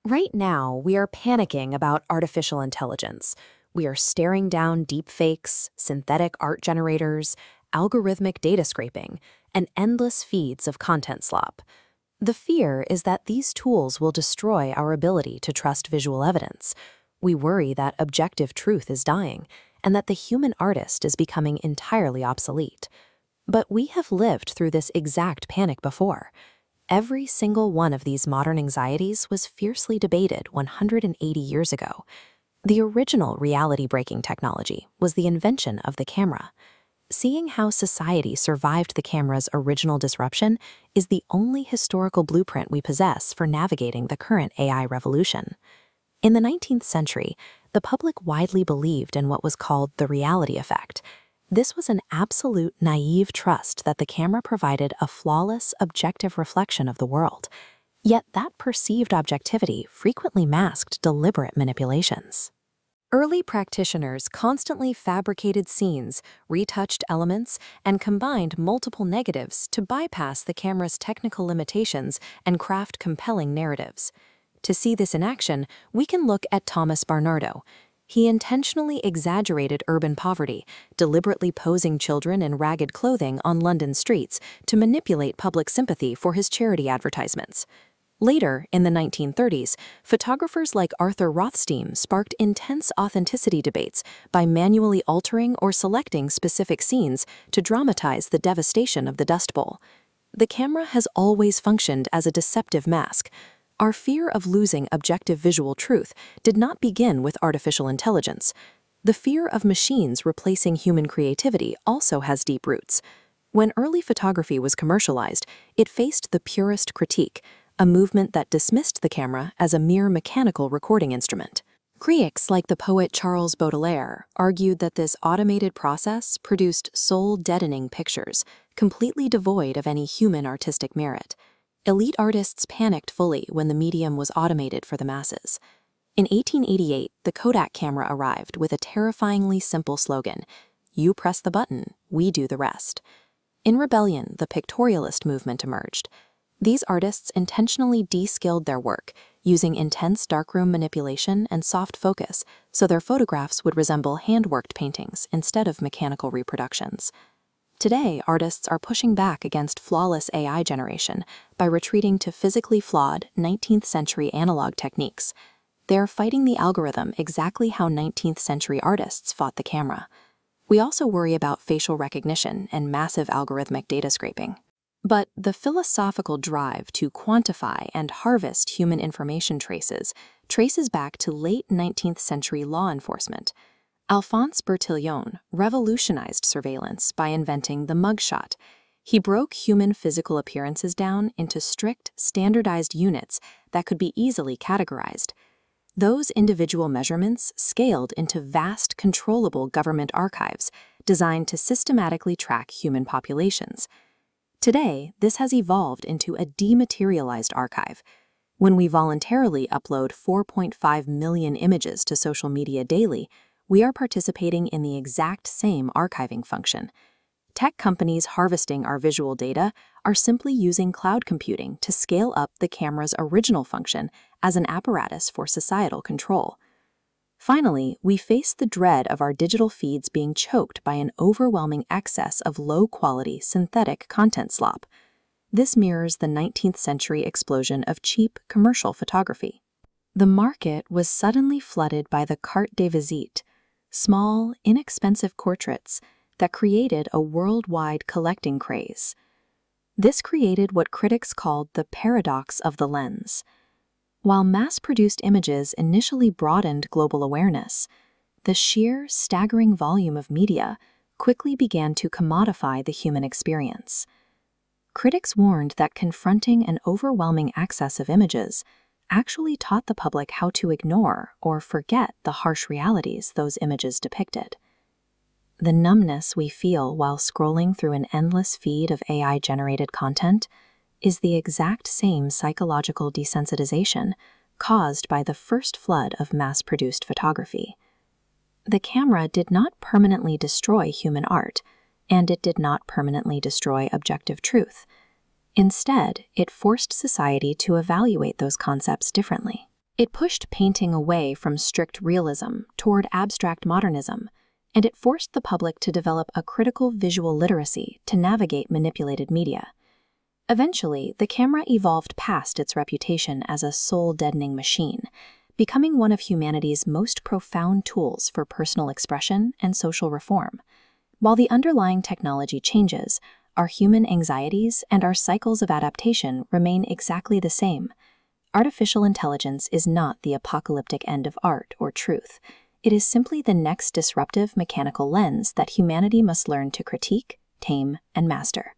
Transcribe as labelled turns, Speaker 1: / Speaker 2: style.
Speaker 1: Right now, we are panicking about artificial intelligence. We are staring down deepfakes, synthetic art generators, algorithmic data scraping, and endless feeds of content slop. The fear is that these tools will destroy our ability to trust visual evidence. We worry that objective truth is dying and that the human artist is becoming entirely obsolete. But we have lived through this exact panic before. Every single one of these modern anxieties was fiercely debated 180 years ago. The original reality-breaking technology was the invention of the camera. Seeing how society survived the camera's original disruption is the only historical blueprint we possess for navigating the current AI revolution. In the 19th century, the public widely believed in what was called the reality effect. This was an absolute naive trust that the camera provided a flawless, objective reflection of the world. Yet that perceived objectivity frequently masked deliberate manipulations. Early practitioners constantly fabricated scenes, retouched elements, and combined multiple negatives to bypass the camera's technical limitations and craft compelling narratives. To see this in action, we can look at Thomas Barnardo. He intentionally exaggerated urban poverty, deliberately posing children in ragged clothing on London streets to manipulate public sympathy for his charity advertisements. Later, in the 1930s, photographers like Arthur Rothstein sparked intense authenticity debates by manually altering or selecting specific scenes to dramatize the devastation of the Dust Bowl. The camera has always functioned as a deceptive mask. Our fear of losing objective visual truth did not begin with artificial intelligence. The fear of machines replacing human creativity also has deep roots. When early photography was commercialized, it faced the purest critique, a movement that dismissed the camera as a mere mechanical recording instrument. Critics like the poet Charles Baudelaire argued that this automated process produced soul-deadening pictures, completely devoid of any human artistic merit. Elite artists panicked fully when the medium was automated for the masses. In 1888, the Kodak camera arrived with a terrifyingly simple slogan: "You press the button, we do the rest." In rebellion, the pictorialist movement emerged. These artists intentionally de-skilled their work, using intense darkroom manipulation and soft focus so their photographs would resemble hand-worked paintings instead of mechanical reproductions. Today, artists are pushing back against flawless AI generation by retreating to physically flawed 19th century analog techniques. They are fighting the algorithm exactly how 19th century artists fought the camera. We also worry about facial recognition and massive algorithmic data scraping. But the philosophical drive to quantify and harvest human information traces back to late 19th century law enforcement. Alphonse Bertillon revolutionized surveillance by inventing the mugshot. He broke human physical appearances down into strict, standardized units that could be easily categorized. Those individual measurements scaled into vast, controllable government archives designed to systematically track human populations. Today, this has evolved into a dematerialized archive. When we voluntarily upload 4.5 million images to social media daily, we are participating in the exact same archiving function. Tech companies harvesting our visual data are simply using cloud computing to scale up the camera's original function as an apparatus for societal control. Finally, we face the dread of our digital feeds being choked by an overwhelming excess of low-quality synthetic content slop. This mirrors the 19th century explosion of cheap commercial photography. The market was suddenly flooded by the carte de visite, small, inexpensive portraits that created a worldwide collecting craze. This created what critics called the paradox of the lens. While mass-produced images initially broadened global awareness, the sheer, staggering volume of media quickly began to commodify the human experience. Critics warned that confronting an overwhelming access of images actually taught the public how to ignore or forget the harsh realities those images depicted. The numbness we feel while scrolling through an endless feed of AI-generated content is the exact same psychological desensitization caused by the first flood of mass-produced photography. The camera did not permanently destroy human art, and it did not permanently destroy objective truth. Instead, it forced society to evaluate those concepts differently. It pushed painting away from strict realism toward abstract modernism, and it forced the public to develop a critical visual literacy to navigate manipulated media. Eventually, the camera evolved past its reputation as a soul-deadening machine, becoming one of humanity's most profound tools for personal expression and social reform. While the underlying technology changes, our human anxieties and our cycles of adaptation remain exactly the same. Artificial intelligence is not the apocalyptic end of art or truth. It is simply the next disruptive mechanical lens that humanity must learn to critique, tame, and master.